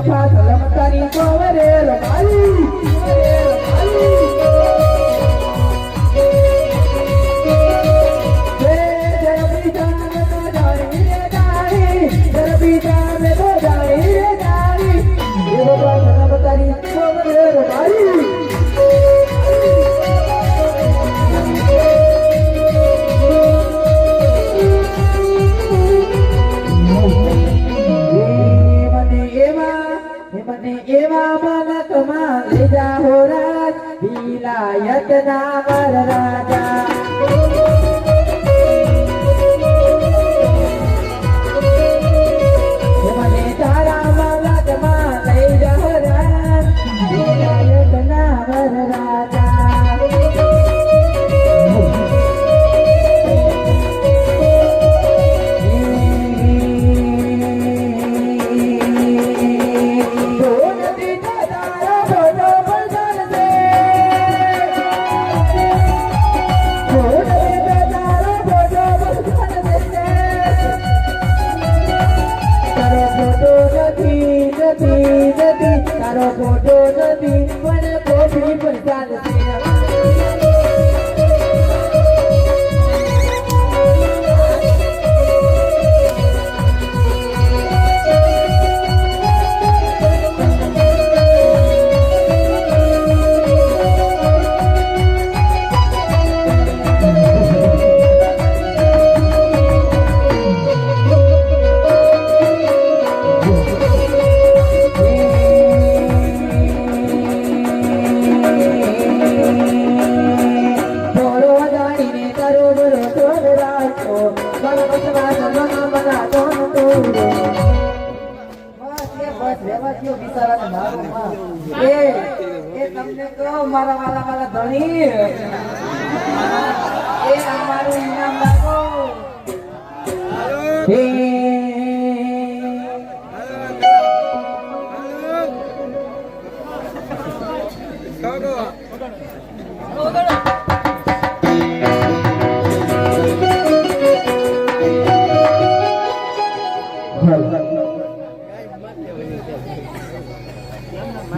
બાપા સલમતાની કોવરે રમાલી વિલાયત ના વર રાજા મને તારા માલકમાં લઈ જાઓ રાજ વિલાયત ના વર રાજા તારો ફોટો નથી પણ કોફી પણ ચાલશે તમને કહો મારા વાલા ધણી એ અમારું ઇનામ લાગો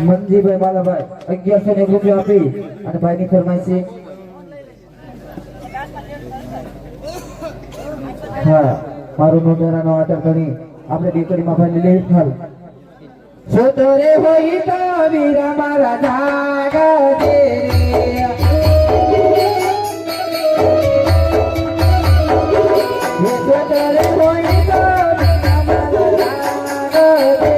મનજીભાઈ બાલાભાઈ 1101 રૂપિયા આપી અને ભાઈની ફરમાઈશ હા મારું નોંધરાનો આદર કરી આપણે દીકરીમાં ભાઈ લઈ હાલ સોતરે હોય તો વીરા મારા જાગતે રે સોતરે હોય તો વીરા મારા જાગતે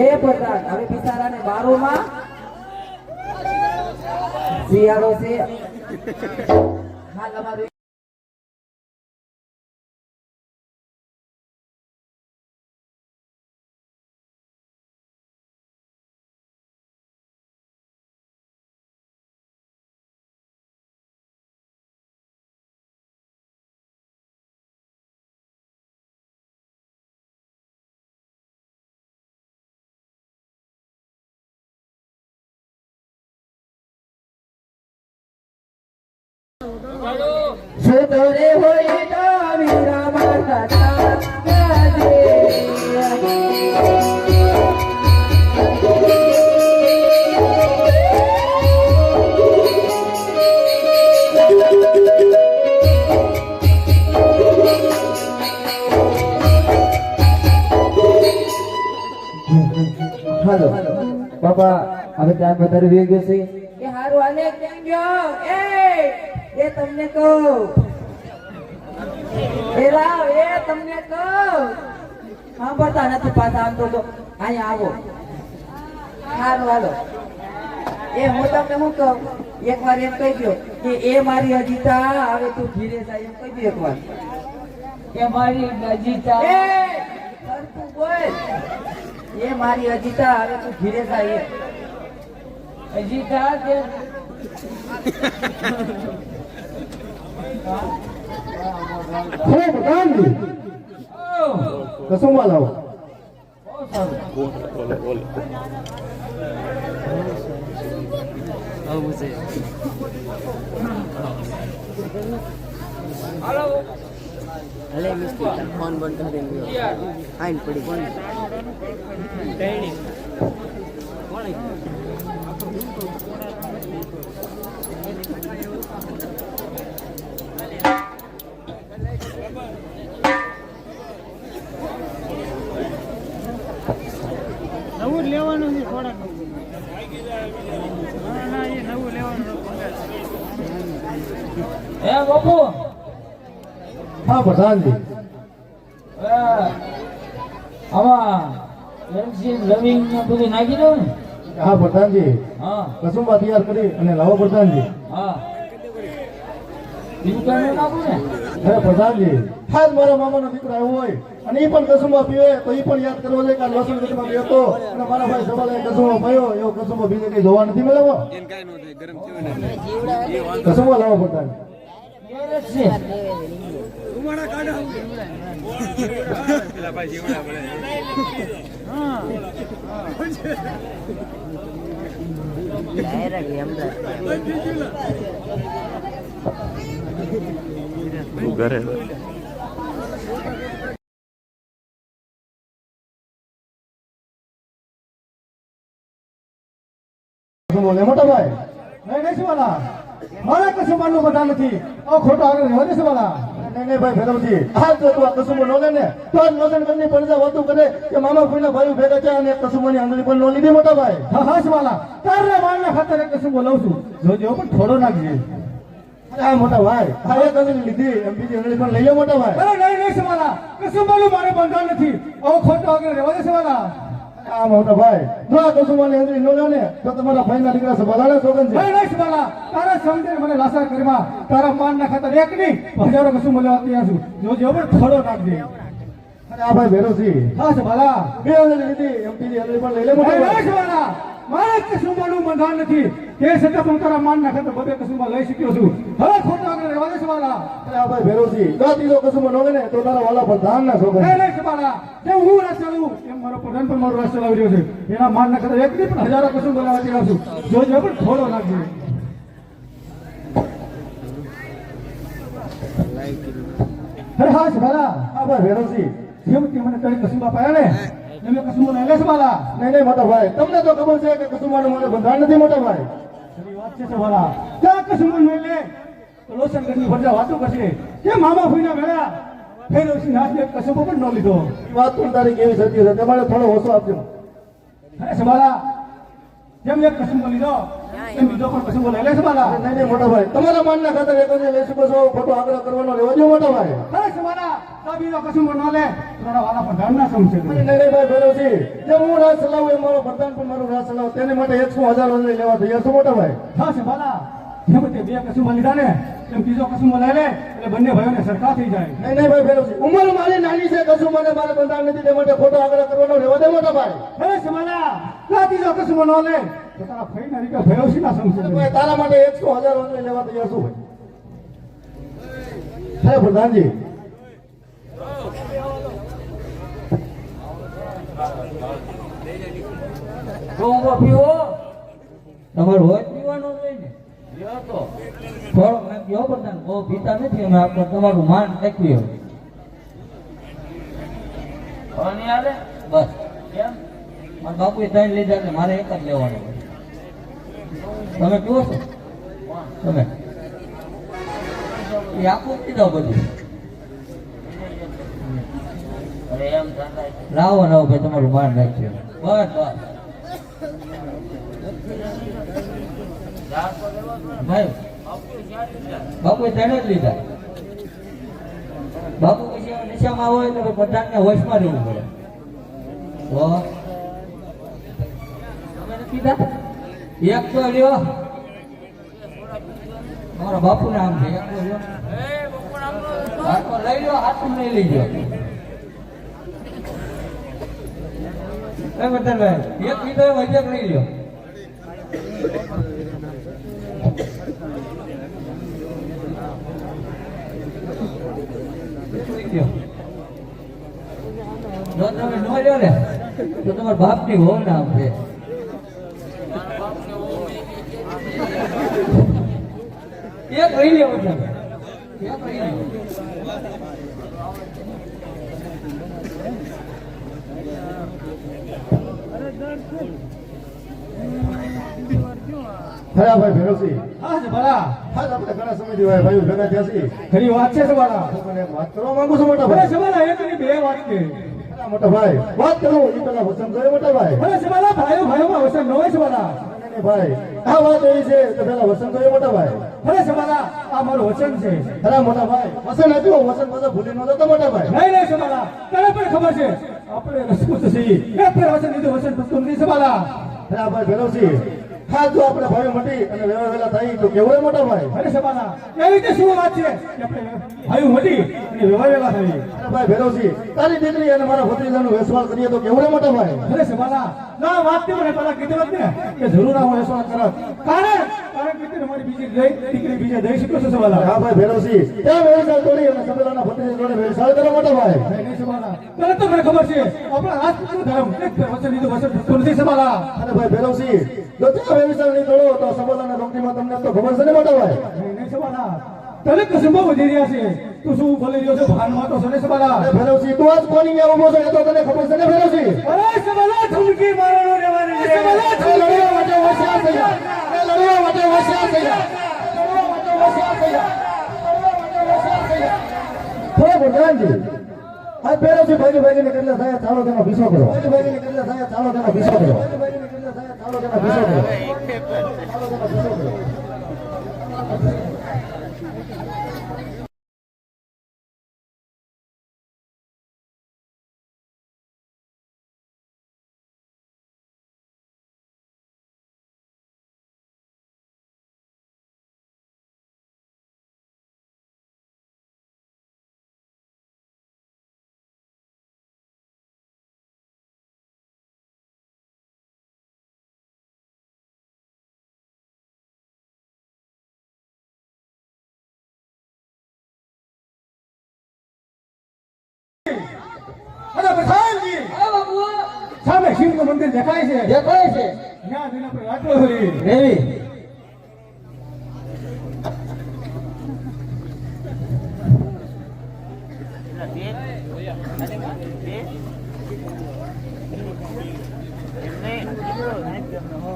એ પ્રધાન હવે બિચારાને બારોમાં શિયાળો છે હાલ અમારું સુતરે હોય તો વીરા માતા તાજે હાલો બાપા હવે ત્યાં વધારે વી ગયો છે કે હારું આને કેમ ગયો એ તમને કહું એ રાવ એ તમને કહું સાંભળતા નથી પાછા આમ તો અહીંયા આવો હારું હાલો એ હું તમને શું કહું એકવાર એમ કહી દો કે એ મારી અજીતા હવે તું ધીરે જાય એમ કહી દો એકવાર એ મારી અજીતા એ સરખું બોલ એ મારી અજીતા હવે તું ધીરે જાય અજીતા કે कसम वाला हो अरे मिस्टर फोन बंद कर देंगे आइन पड़ी कौन નવું લેવાનું છે થોડાક ના એ નવું લેવાનું એ બાપુ हाँ प्रधान जी આમાં એમસી લવિંગ ને બધું નાખી દો ને हाँ प्रधान जी હા कसुंबा तैयार करी અને લાવો પ્રધાન जी હા બીજું કઈ નાખું ને અરે પ્રધાન जी હાલ મારા મામાનો દીકરો આવ્યો હોય અને ઈ પણ કસુંબા પીવે તો ઈ પણ યાદ કરવો જોઈએ કે લસણ ગઢમાં ગયો હતો અને મારા ભાઈ સવાલે કસુંબો પીયો એવો કસુંબો બીજે કઈ જોવા નથી મળ્યો કસુંબા લાવો પ્રધાન છે કસુંબો લે મોટા ભાઈ નહીં નહીં શિવાલા મારે કસુંબાનું બધા નથી આ ખોટો આગળ રહેવા દે શિવાલા નહીં નહીં ભાઈ ભેરવજી હાલ જો તું આ કસુંબો નો લે ને તો આ લોસન કંપની પડજા વાતું કરે કે મામા કોઈના ભાઈ ભેગા છે અને કસુંબોની આંગળી પણ નો લીધી મોટા ભાઈ હા હા શિવાલા તારે મારના ખાતર એક કસુંબો લઉં છું જોજો પણ થોડો નાખજે અરે હા મોટા ભાઈ હા એક આંગળી લીધી એમ બીજી આંગળી પણ લઈ લો મોટા ભાઈ અરે નહીં નહીં શિવાલા કસુંબાનું મારે બંધન નથી આવો ખોટો આગળ રહેવા દે શિવાલા આ મોટા ભાઈ જો આ કસુંબાની આંગળી નો લો ને તો તમારા ભાઈના દીકરા સભાલાના સોગન છે નહીં નહીં શિવાલા તારા સમજે મને લાસાર કરીમાં તારા માનના ખાતર એક નહીં હજારો કસુંબો લેવા તૈયાર છું જોજો પણ થોડો નાખજે અરે આ ભાઈ ભેરોસી હા શિવાલા બે આંગળી લીધી એમ બીજી આંગળી પણ લઈ લે મોટા ભાઈ શિવાલા મારે કસુંબાનું બંધન નથી તે છતાં પણ તારા માનના ખાતર બધે કસુંબા લઈ શક્યો છું હવે ખોટો આગળ રહેવા દે શિવાલા અરે આ ભાઈ ભેરોસી ગાતીનો કસુંબો નો લે ને તો તારા વાલા પ્રધાન ના સોગન નહીં નહીં શિવાલા જે હું રાજ ચલાવું એમ મારો પ્રધાન પણ મારો રાજ ચલાવી રહ્યો છે એના માનના ખાતર એક નહીં પણ હજારો કસુંબો લેવા તૈયાર છું જોજો પણ થોડો નાખજે અરે હા શિવાલા આ ભાઈ ભેરોસી જેમ તે મને તારી કસુંબા પાયા ને એમ કસુંબો લઈ લે શિવાલા નહીં નહીં મોટા ભાઈ તમને તો ખબર છે કે કસુંબાનું મને બંધાણ નથી મોટા ભાઈ ખરી વાત છે શિવાલા ત્યાં કસુંબો લઈ લે તો લોસન ગઢની ભરજા વાતો કરશે કે મામા ફૂઈના વેળા ફેરવસી નાથને કસુંબો પણ ન લીધો વાત પણ તારી કેવી સત્ય છે તમારે થોડો હોશો આપજો અરે શિવાલા જેમ એક કસુંબો લીધો એમ બીજો પણ કશું બોલાય લે સવાલા નહીં નહીં મોટા ભાઈ તમારા માનના ખાતર એક જ લેશું બસો ખોટો આગ્રહ કરવાનો રહેવા દો મોટા ભાઈ અરે સવાલા તો બીજો કશું ન લે તમારા વાલા પ્રધાન ના સમજે નહીં નહીં ભાઈ ભેરવજી જે હું રાજ ચલાવું એ મારો પ્રધાન પણ મારું રાજ ચલાવ તેને માટે 100,000 વંદરી લેવા તૈયાર છું મોટા ભાઈ હા સવાલા જેમ તે બે કશું લીધા ને એમ બીજો કશું લઈ લે એટલે બંને ભાઈઓને સરખા થઈ જાય નહીં નહીં ભાઈ ભેરવજી ઉંમર મારી નાની છે કશું મને મારે બંધાણ નથી તે માટે ખોટો આગ્રહ કરવાનો રહેવા દે મોટા ભાઈ અરે સવાલા કા બીજો કશું ન લે તો તારા ભાઈ ના રીકા ભેરવજી ના સમજે ભાઈ તારા માટે 100,000 વંદરી લેવા તૈયાર છું ભાઈ હે પ્રધાનજી ઊંઘો પીવો તમારે રોજ પીવાનું જોઈએ ને લ્યો તો થોડો નાખ્યો પ્રધાન બહુ પીતા નથી અમે આપણે તમારું માન રાખ્યું હવે હાલે બસ કેમ મારા બાપુએ 3 લીધા એટલે મારે એક જ લેવાનો તમે પીવો છો તમે એ આખું પીધો બધું લાવો લાવો ભાઈ તમારું માન રાખ્યું બસ બસ ભાઈ બાપુ તેને જ લીધા બાપુ પછી નશામાં હોય તો પ્રધાનને હોશમાં રહેવું પડે તો તમે નથી પીધા એક તો લ્યો મારા બાપુ ને આમ છે એક તો લ્યો હા તો લઈ લો હાથું નહીં લઈ લો પ્રધાનભાઈ એક લીધો વૈદ્યક લઈ લ્યો જો તમે નો લ્યો ને તો તમારા બાપ ની હોવ નામ છે એક લઈ લ્યો એક લઈ લ્યો ખરા ભાઈ ભેરવજી હા છે ભલા હા આપણે ઘણા સમયથી ભાઈઓ ભેગા થયા છીએ ખરી વાત છે સવાલા મને એક વાત કરવા માંગુ છું મોટા ભાઈ સવાલા એક ની બે વાત છે મોટા ભાઈ વાત કરું એ પેલા વચન જોઈએ મોટા ભાઈ ભલે સવાલા ભાઈઓ ભાઈઓમાં વચન ન હોય સવાલા ભાઈ આ વાત એવી છે તો પેલા વચન જોઈએ મોટા ભાઈ ભલે સવાલા આ મારું વચન છે ખરા મોટા ભાઈ વચન આપ્યું વચન બધા ભૂલી ન જતો મોટા ભાઈ નહીં નહીં સવાલા તને પણ ખબર છે આપણે રસપૂત છીએ એક ફેર વચન લીધું વચન પૂછતું નથી સવાલા ખરા ભાઈ ભેરવજી હા જો આપણે ભાઈઓ મટી અને વેવા વેલા થઈ તો કેવું મોટા ભાઈ અરે સબાના એવી રીતે શું વાત છે કે આપણે ભાઈઓ મટી અને વેવા વેલા થઈ અરે ભાઈ ભેરવજી તારી દીકરી અને મારા ભત્રીજાનો વેસવાલ કરીએ તો કેવું મોટા ભાઈ અરે સબાના ના વાત તે મને પેલા કીધું ને કે જરૂર આ વેસવાલ કરત કારણ કે તમારી બીજી દીકરી બીજે દઈ શકો છો સબાના હા ભાઈ ભેરવજી ત્યાં વેસવાલ તોડી અને સબેલાના ભત્રીજા જોડે વેસવાલ કરો મોટા ભાઈ નહીં સબાના તને તો મને ખબર છે આપણા રાજપૂત ધર્મ એક વચન લીધું વચન ભૂલતું નથી સબાના અરે ભાઈ ભેરવજી જો તમે વિચાર નહીં કરો તો સબોલાના નોકરીમાં તમને તો ખબર છે ને મોટા ભાઈ નહીં સબાના તને કશું બહુ વધી રહ્યા છે તું શું બોલી રહ્યો છે ભાનમાં તો સને સબાલા ભેરવજી તું આજ કોની ગયા ઉભો છે એ તો તને ખબર છે ને ભેરવજી અરે સબાલા ધમકી મારવાનો રહેવાની છે સબાલા લડવા માટે હોશિયાર થઈ જા લડવા માટે હોશિયાર થઈ જા લડવા માટે હોશિયાર થઈ જા લડવા માટે હોશિયાર થઈ જા થોડા પ્રધાનજી આ ભેરવજી ભાગી ને કેટલા થાય ચાલો તેનો ભીસો કરો ભાગી ને કેટલા થાય ચાલો તેનો ભીસો કરો ભાગી ને કેટલા થાય ચાલો તેનો ભીસો કરો ચાલો તેનો ભીસો કરો સામે શિવનું મંદિર દેખાય છે ત્યાં જઈને આપણે રાત્રે હોઈએ રેવી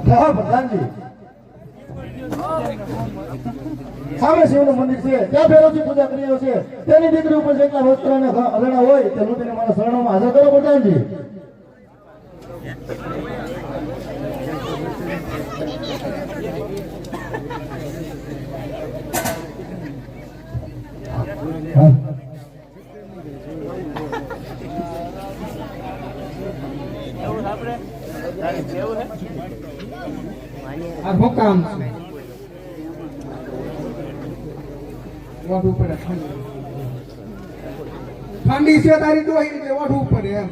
હા પ્રધાનજી સામે શિવનું મંદિર છે ત્યાં ભેરવજી પૂજા કરી રહ્યો છે તેની દીકરી ઉપર જેટલા વસ્ત્રો અને અલણા હોય તે લૂંટીને મારા શરણોમાં હાજર કરો પ્રધાનજી આ શું કામ છે વાઢવું પડે ઠંડી છે તારી દોહી એટલે વાઢવું પડે એમ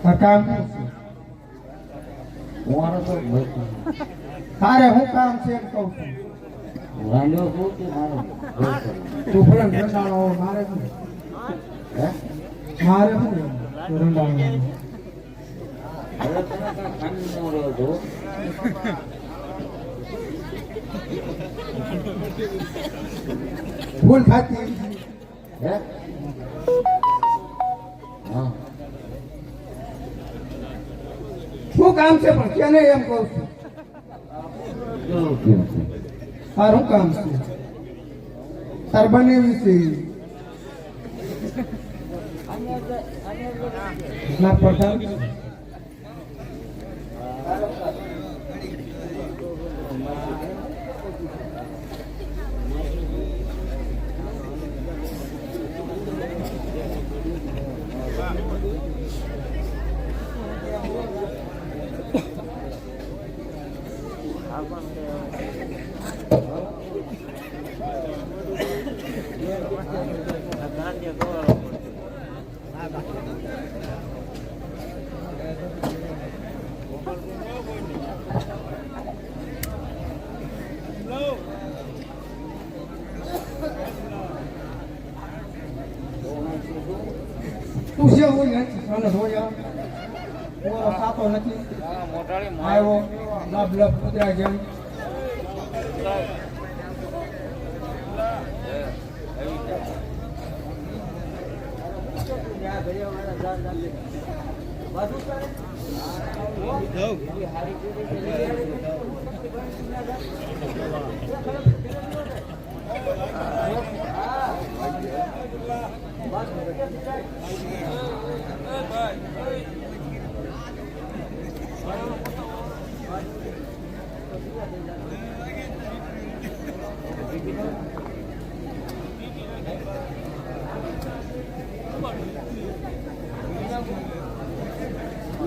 આ કામ તારે શું કામ છે એમ કહું છું તું ભલે રંડાણો મારે શું મારે શું રંડાણો ફૂલ ખાતી શું કામ છે પણ કેને એમ કહું છું સારું કામ છે તાર બને વિશે ના પઠાણ તું છે હું નથી મને જોયા ઓરો ખાતો નથી આવ્યો લબ લબ કૂતરા જેમ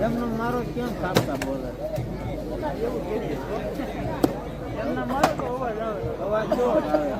એમનો મારો કેમ કાપતા બોલે એમના મારો તો અવાજ આવે અવાજ જો આવે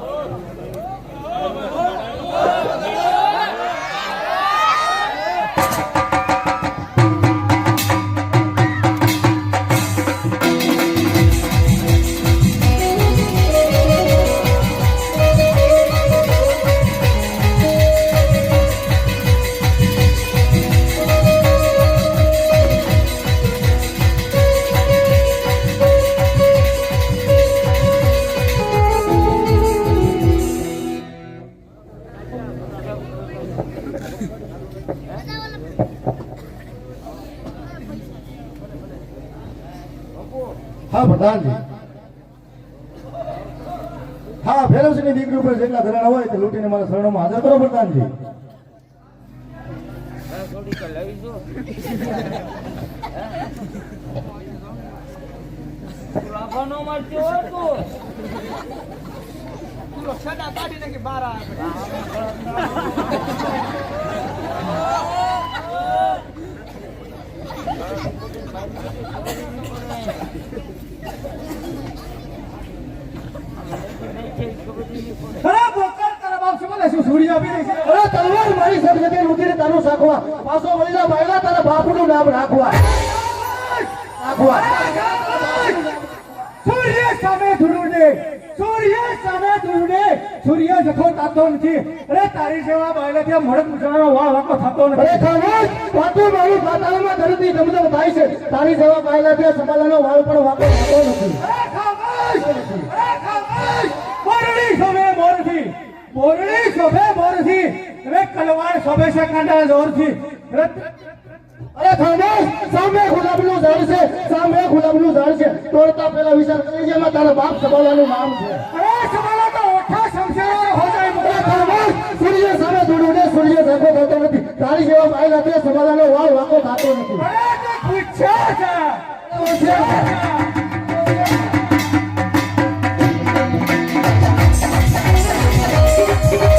હા પ્રધાનજી હા ભૈરવસિંહની દીકરી ઉપર જેટલા ઘરાણા હોય તે લૂંટીને મારા શરણોમાં હાજર કરો પ્રધાનજી કાઢી નાખી બહાર તલવાર મારી સદગતિ લૂંટીને તારું સાખવા પાછો વળી જા બાયલા તારા બાપનું નામ રાખવા સૂર્ય સામે ધૂળું સૂર્ય સામે ધૂળું સૂર્ય જખો તાતો નથી અરે તારી સેવા બાયલા ત્યાં મળક મુસળાનો વાળ વાકો થતો નથી વાતું મારું પાતાળમાં ધરતી ધમધમ થાય છે તારી સેવા બાયલા ત્યાં સમાલાનો વાળ પણ વાકો થતો નથી બોરડી શોભે મોરથી રે કલવાર શોભે છે કાંડા જોરથી અરે ખામોશ સામે ગુલાબનું ઝાડ છે સામે ગુલાબનું ઝાડ છે તોડતા પહેલા વિચાર કરી જેમાં તારા બાપ સબાલાનું નામ છે અરે સવાલો તો ઓઠા સમજાવવાનો હો જાય અરે ખામોશ સૂર્ય સામે ધૂળું ને સૂર્ય ઝાંખો થતો નથી તારી જેવા બાયલા ત્યાં સબાલાનો વાળ વાકો થતો નથી અરે તો પૂછ્યા છે Thank you.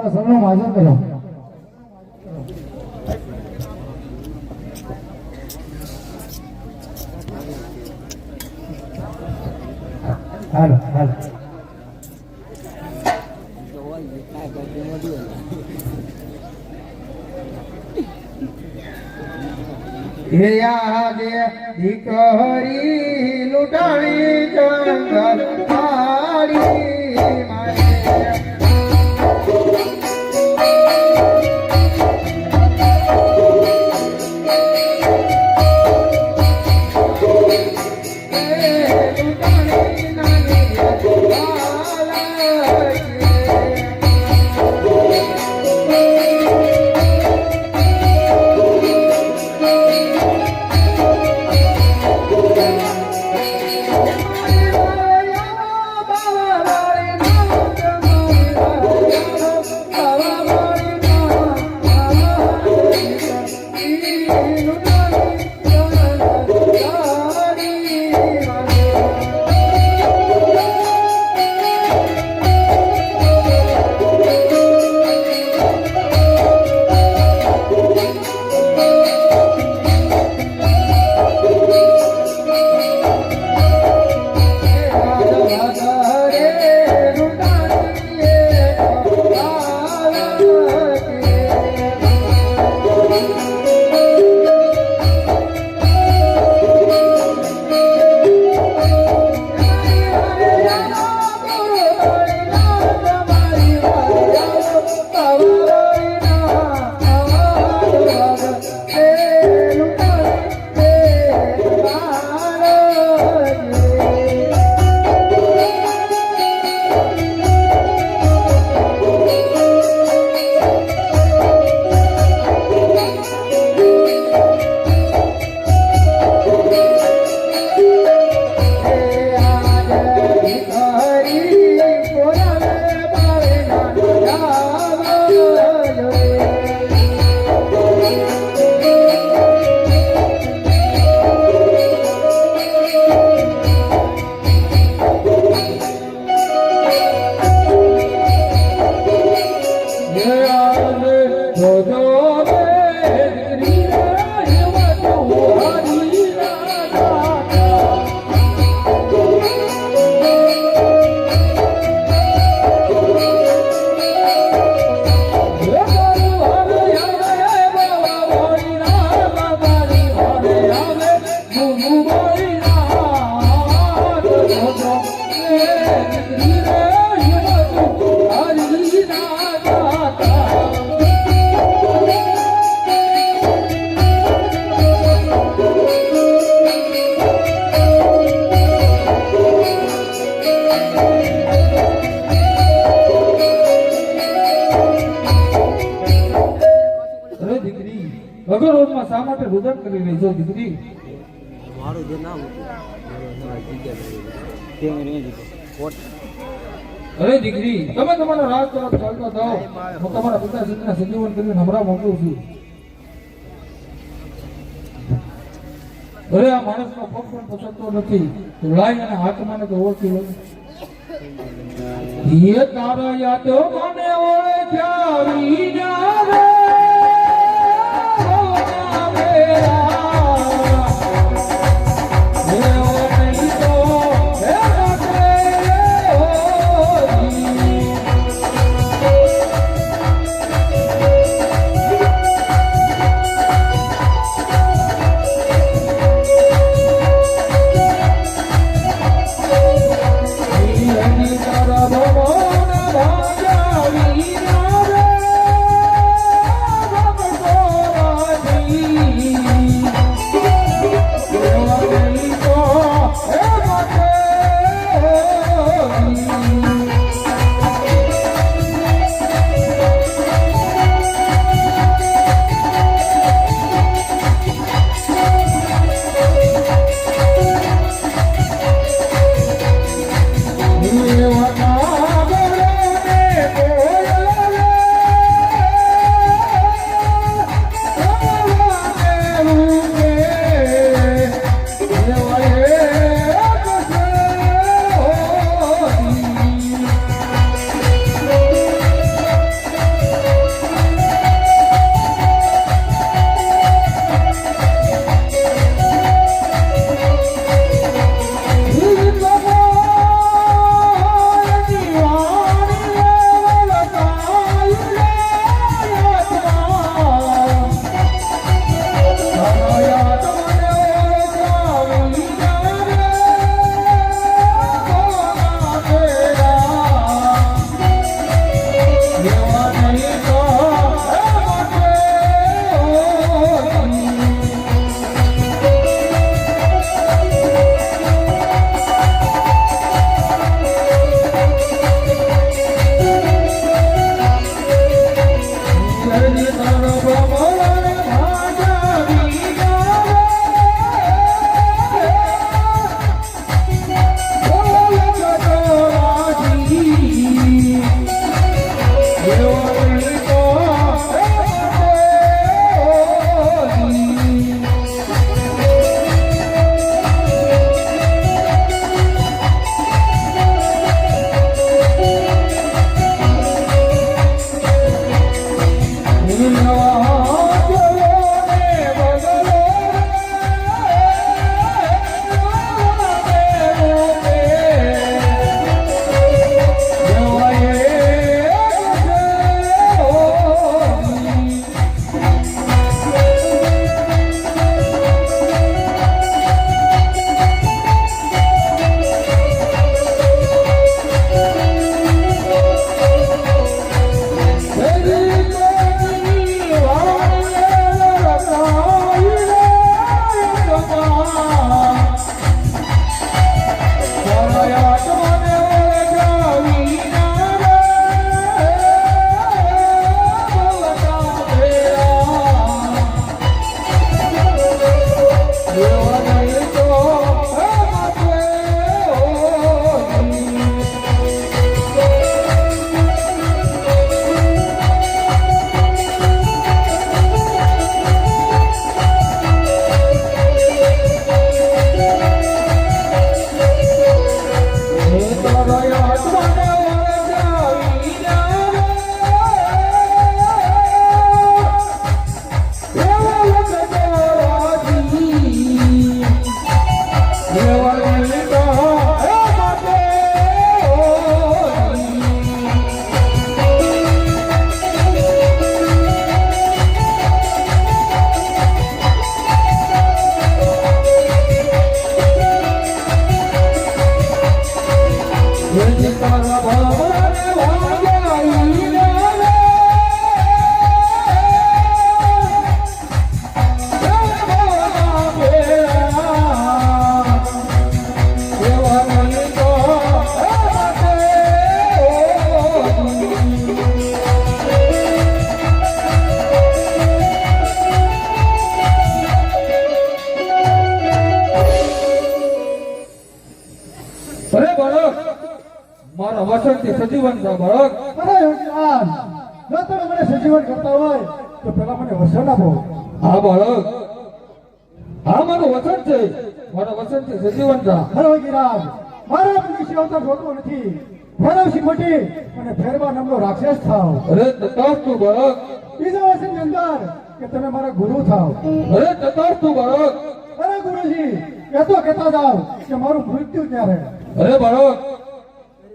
તમારા સર્વનો હાજર કરો. હાલો હાલો. હે આજે દીકરી લૂંટાણી જંગલ મારી મારે. વગરોડમાં શા માટે રુદન કરી રહી છો દીકરી? મારું જે નામ અરે દીકરી, તમે તમારા રાજ તરફ ચાલતા જાઓ. હું તમારા પિતાશ્રીના સંજીવન કરીને હમણાં મોકલું છું. અરે આ માણસનો પગ પણ પસંદતો નથી. તો લાઈ અને હાથમાં ને તો ઓળખી લો. એ તારા યાદ મને ઓળખ્યા વિના રે. મારા વસંતથી સજીવન છે બાળક. અરે યોગીરાજ, જો તમે મને સજીવન કરતા હોય તો પેલા મને વસન આપો. હા બાળક, હા મારું વસંત છે, મારા વસંતથી સજીવન છે. અરે યોગીરાજ, મારા મનુષ્ય અવતાર જોતો નથી. ફેરવશી મોટી અને ફેરવા નામનો રાક્ષસ થાવ. અરે તથાસ્તુ બાળક, બીજા વર્ષની અંદર કે તમે મારા ગુરુ થાવ. અરે તથાસ્તુ બાળક. અરે ગુરુજી, કહેતા જાવ કે મારું મૃત્યુ ક્યારે. અરે બાળક,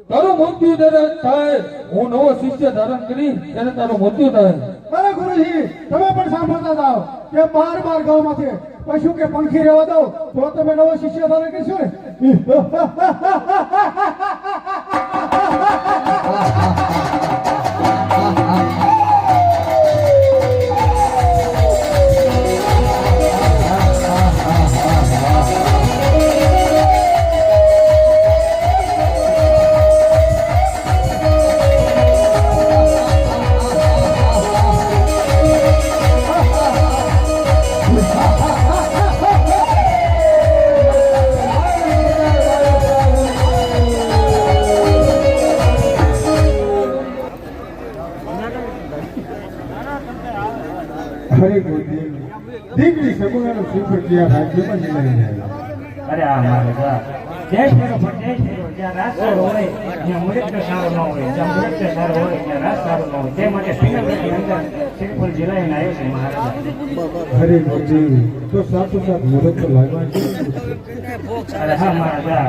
તારું મૃત્યુ જ્યારે થાય, હું નવો શિષ્ય ધારણ કરી ત્યારે તારું મૃત્યુ થાય. અરે ગુરુજી, તમે પણ સાંભળતા જાઓ કે 12 ગામમાંથી પશુ કે પંખી રહેવા દો તો તમે નવો શિષ્ય ધારણ કરશો ને. હરે ગુરુદેવ, દીકરી સગુણાનો સુખ જ્યાં રાજ્યમાં જઈ રહ્યા. અરે આ મારે જા દેશ ફેરો પણ દેશ ફેરો જ્યાં રાજ સારો હોય ત્યાં મૃત્યુ સારો ન હોય, જ્યાં મૃત્યુ સારો હોય ત્યાં રાજ સારો ન હોય. તે માટે પિંગલગઢની અંદર શ્રીફળ જિલ્લાને આવ્યો છે મહારાજ. હરે ગુરુદેવ, તો સાચું સાચ મુહૂર્ત તો લાગ્યા છે. અરે હા મારા જા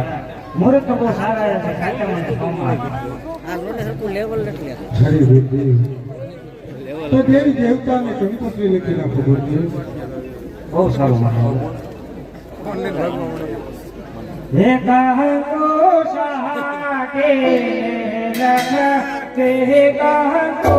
મુહૂર્ત તો બહુ સારા આવ્યા છે, સાચા મને સોમવાર. હરે ગુરુદેવ, તો દેવી દેવતાને કંકોત્રી લખી નાખો ગુરુદેવ. બહુ સારું મારા. હે કહો સહા કે રખ કે કહો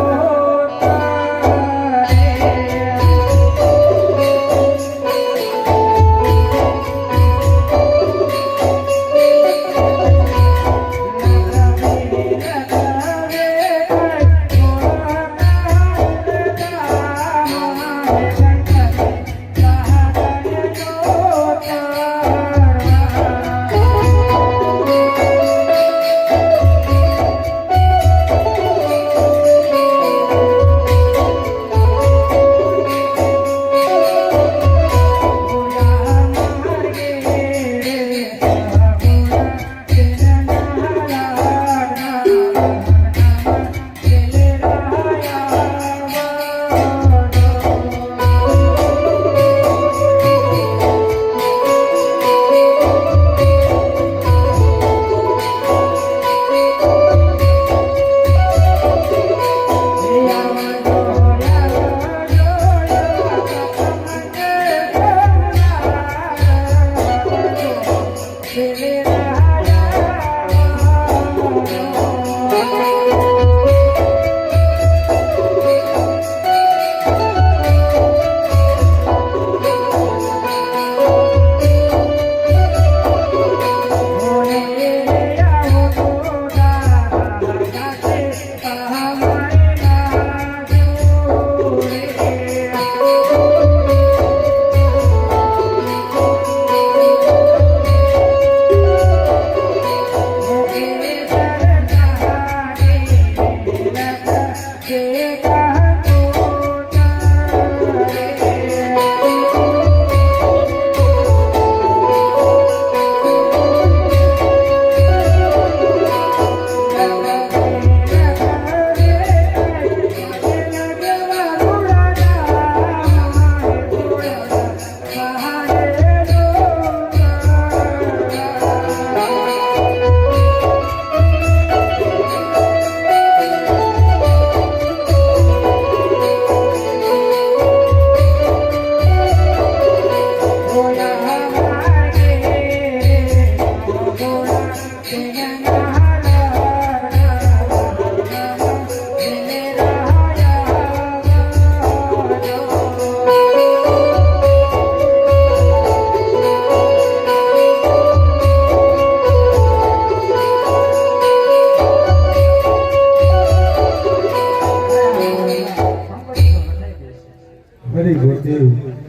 વેરી ગુડ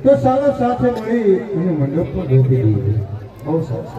તો સારા સાથે મળી અને મંડપ પર ગોઠવી દીધું બહુ સરસ